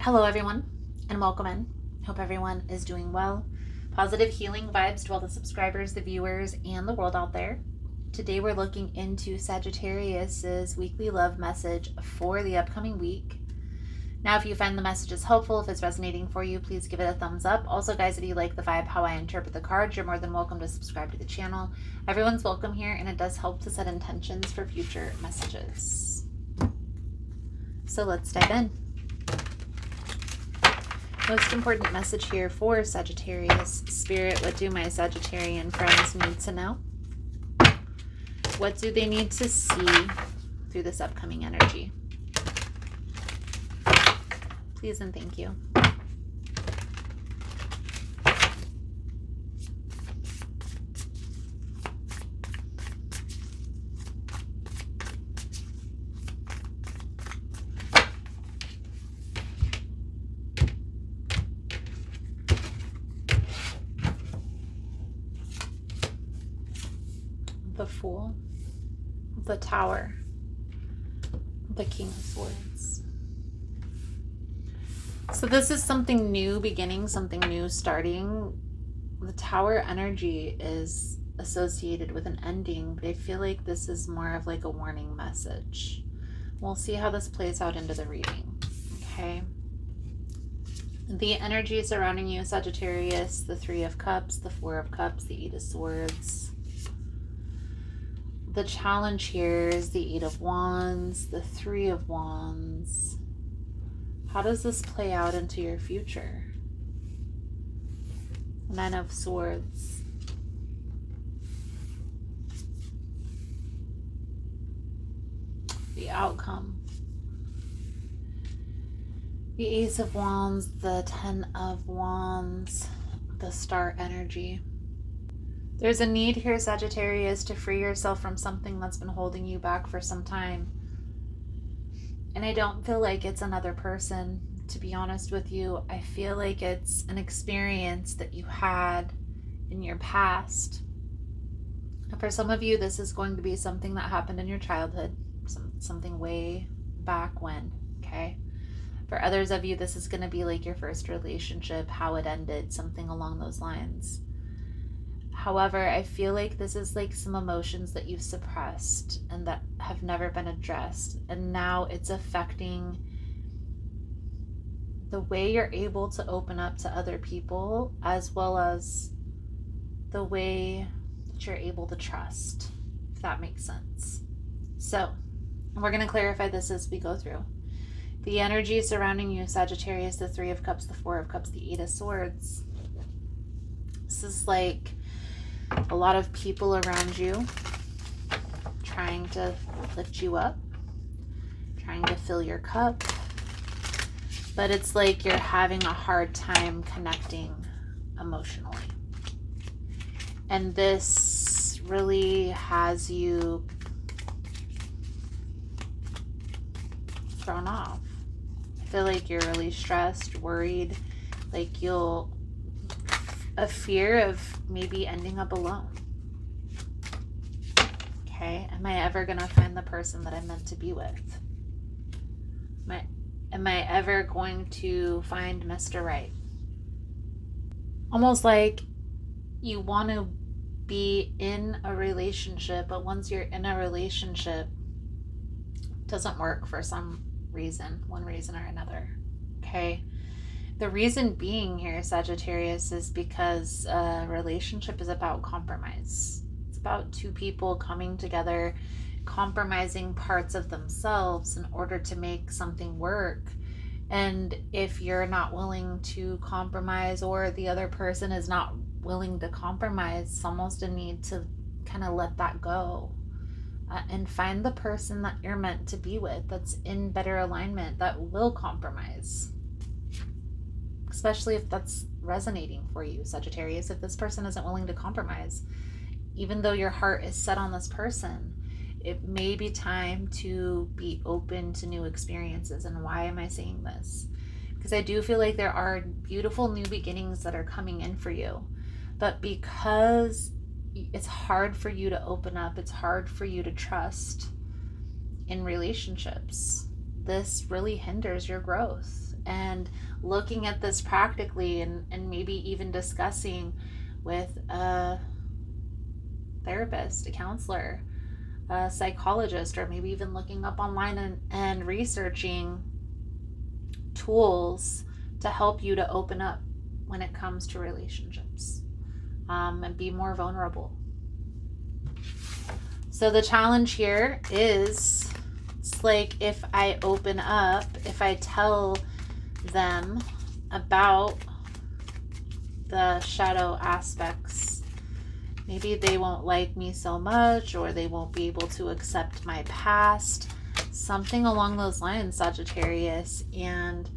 Hello, everyone, and welcome in. Hope everyone is doing well. Positive healing vibes to all the subscribers, the viewers, and the world out there. Today, we're looking into Sagittarius's weekly love message for the upcoming week. Now, if you find the messages helpful, if it's resonating for you, please give it a thumbs up. Also, guys, if you like the vibe, how I interpret the cards, you're more than welcome to subscribe to the channel. Everyone's welcome here, and it does help to set intentions for future messages. So let's dive in. Most important message here for Sagittarius. Spirit, what do my Sagittarian friends need to know? What do they need to see through this upcoming energy? Please and thank you. The Fool, the Tower, the King of Swords. So this is something new beginning, something new starting. The Tower energy is associated with an ending, but I feel like this is more of like a warning message. We'll see how this plays out into the reading, okay? The energy surrounding you, Sagittarius, the Three of Cups, the Four of Cups, the Eight of Swords. The challenge here is the Eight of Wands, the Three of Wands. How does this play out into your future? Nine of Swords. The outcome. The Ace of Wands, the Ten of Wands, the Star energy. There's a need here, Sagittarius, to free yourself from something that's been holding you back for some time. And I don't feel like it's another person, to be honest with you. I feel like it's an experience that you had in your past. And for some of you, this is going to be something that happened in your childhood, something way back when, okay? For others of you, this is going to be like your first relationship, how it ended, something along those lines. However, I feel like this is like some emotions that you've suppressed and that have never been addressed. And now it's affecting the way you're able to open up to other people, as well as the way that you're able to trust, if that makes sense. So we're going to clarify this as we go through. The energy surrounding you, Sagittarius, the Three of Cups, the Four of Cups, the Eight of Swords. This is like a lot of people around you trying to lift you up, trying to fill your cup, but it's like you're having a hard time connecting emotionally. And this really has you thrown off. I feel like you're really stressed, worried, like a fear of maybe ending up alone. Okay, am I ever gonna find the person that I'm meant to be with? Am I ever going to find Mr. Right? Almost like you want to be in a relationship, but once you're in a relationship, it doesn't work for some reason, one reason or another. Okay. The reason being here, Sagittarius, is because a relationship is about compromise. It's about two people coming together, compromising parts of themselves in order to make something work. And if you're not willing to compromise, or the other person is not willing to compromise, it's almost a need to kind of let that go. And find the person that you're meant to be with, that's in better alignment, that will compromise. Especially if that's resonating for you, Sagittarius. If this person isn't willing to compromise, even though your heart is set on this person, it may be time to be open to new experiences. And why am I saying this? Because I do feel like there are beautiful new beginnings that are coming in for you. But because it's hard for you to open up, it's hard for you to trust in relationships, this really hinders your growth. and looking at this practically, and maybe even discussing with a therapist, a counselor, a psychologist, or maybe even looking up online and researching tools to help you to open up when it comes to relationships, and be more vulnerable. So the challenge here is, it's like if I open up, if I tell them about the shadow aspects, maybe they won't like me so much, or they won't be able to accept my past, something along those lines, Sagittarius. And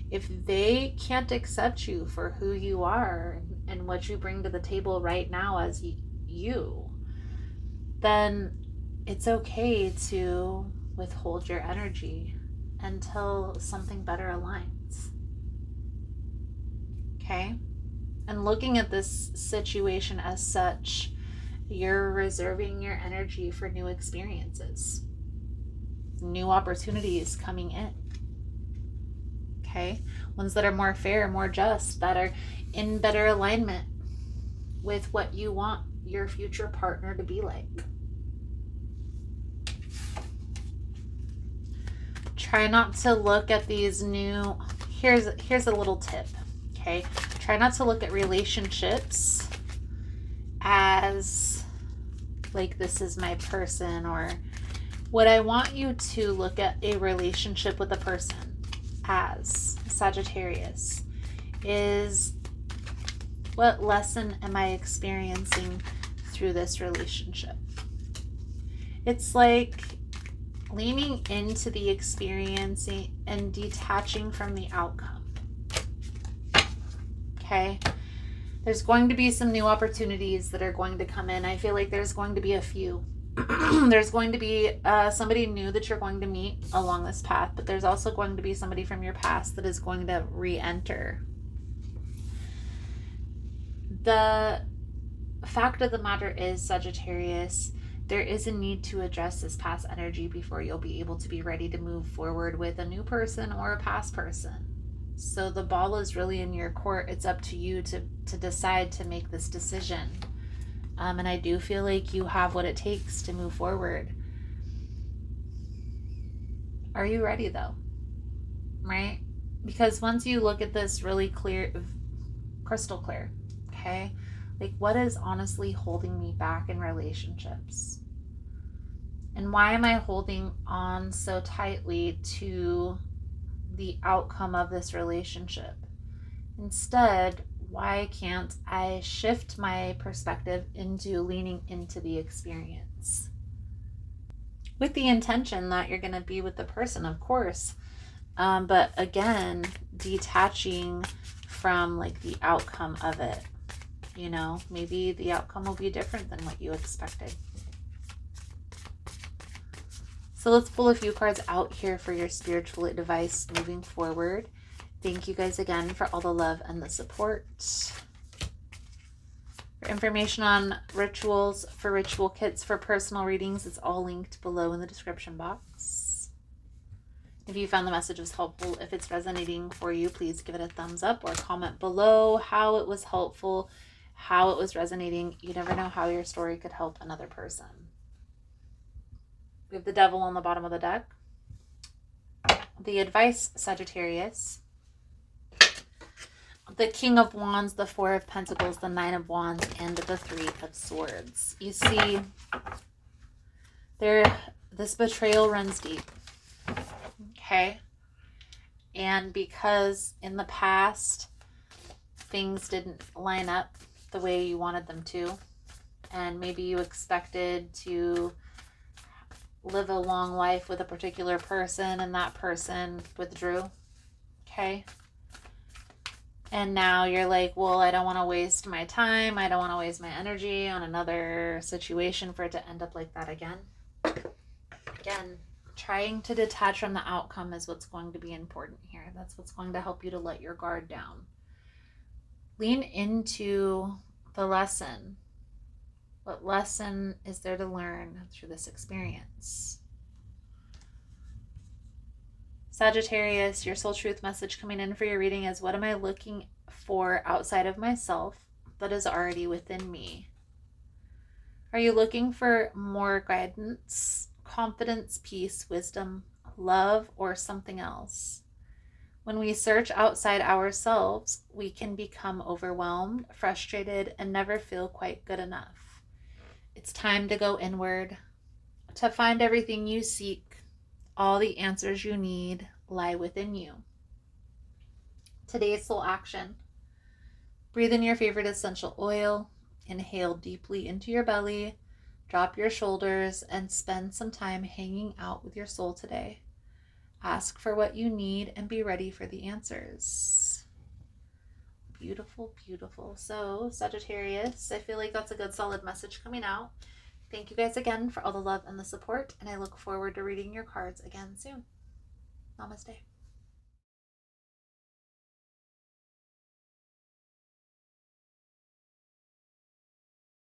if they can't accept you for who you are and what you bring to the table right now as you, then it's okay to withhold your energy until something better aligns. Okay? And looking at this situation as such, you're reserving your energy for new experiences, new opportunities coming in. Okay? Ones that are more fair, more just, that are in better alignment with what you want your future partner to be like. Try not to look at these new, here's a little tip, okay? Try not to look at relationships as like this is my person, or what I want you to look at a relationship with a person as, Sagittarius, is what lesson am I experiencing through this relationship? It's like leaning into the experiencing and detaching from the outcome. Okay? There's going to be some new opportunities that are going to come in. I feel like there's going to be a few. There's going to be somebody new that you're going to meet along this path, but there's also going to be somebody from your past that is going to re-enter. The fact of the matter is, Sagittarius, there is a need to address this past energy before you'll be able to be ready to move forward with a new person or a past person. So the ball is really in your court. It's up to you to decide to make this decision. And I do feel like you have what it takes to move forward. Are you ready though? Right? Because once you look at this really clear, crystal clear, okay? Like, what is honestly holding me back in relationships? And why am I holding on so tightly to the outcome of this relationship? Instead, why can't I shift my perspective into leaning into the experience? With the intention that you're going to be with the person, of course. But again, detaching from like the outcome of it. You know, maybe the outcome will be different than what you expected. So let's pull a few cards out here for your spiritual advice moving forward. Thank you guys again for all the love and the support. For information on rituals, for ritual kits, for personal readings, it's all linked below in the description box. If you found the message was helpful, if it's resonating for you, please give it a thumbs up or comment below how it was helpful, how it was resonating. You never know how your story could help another person. We have the Devil on the bottom of the deck. The advice, Sagittarius. The King of Wands, the Four of Pentacles, the Nine of Wands, and the Three of Swords. You see, this betrayal runs deep. Okay? And because in the past, things didn't line up the way you wanted them to, and maybe you expected to live a long life with a particular person, and that person withdrew. Okay? And now you're like, well, I don't want to waste my time. I don't want to waste my energy on another situation for it to end up like that again. Again, trying to detach from the outcome is what's going to be important here. That's what's going to help you to let your guard down. Lean into the lesson. What lesson is there to learn through this experience? Sagittarius, your soul truth message coming in for your reading is, what am I looking for outside of myself that is already within me? Are you looking for more guidance, confidence, peace, wisdom, love, or something else? When we search outside ourselves, we can become overwhelmed, frustrated, and never feel quite good enough. It's time to go inward, to find everything you seek. All the answers you need lie within you. Today's soul action: breathe in your favorite essential oil, inhale deeply into your belly, drop your shoulders, and spend some time hanging out with your soul today. Ask for what you need and be ready for the answers. Beautiful, beautiful. So, Sagittarius, I feel like that's a good solid message coming out. Thank you guys again for all the love and the support, and I look forward to reading your cards again soon. Namaste.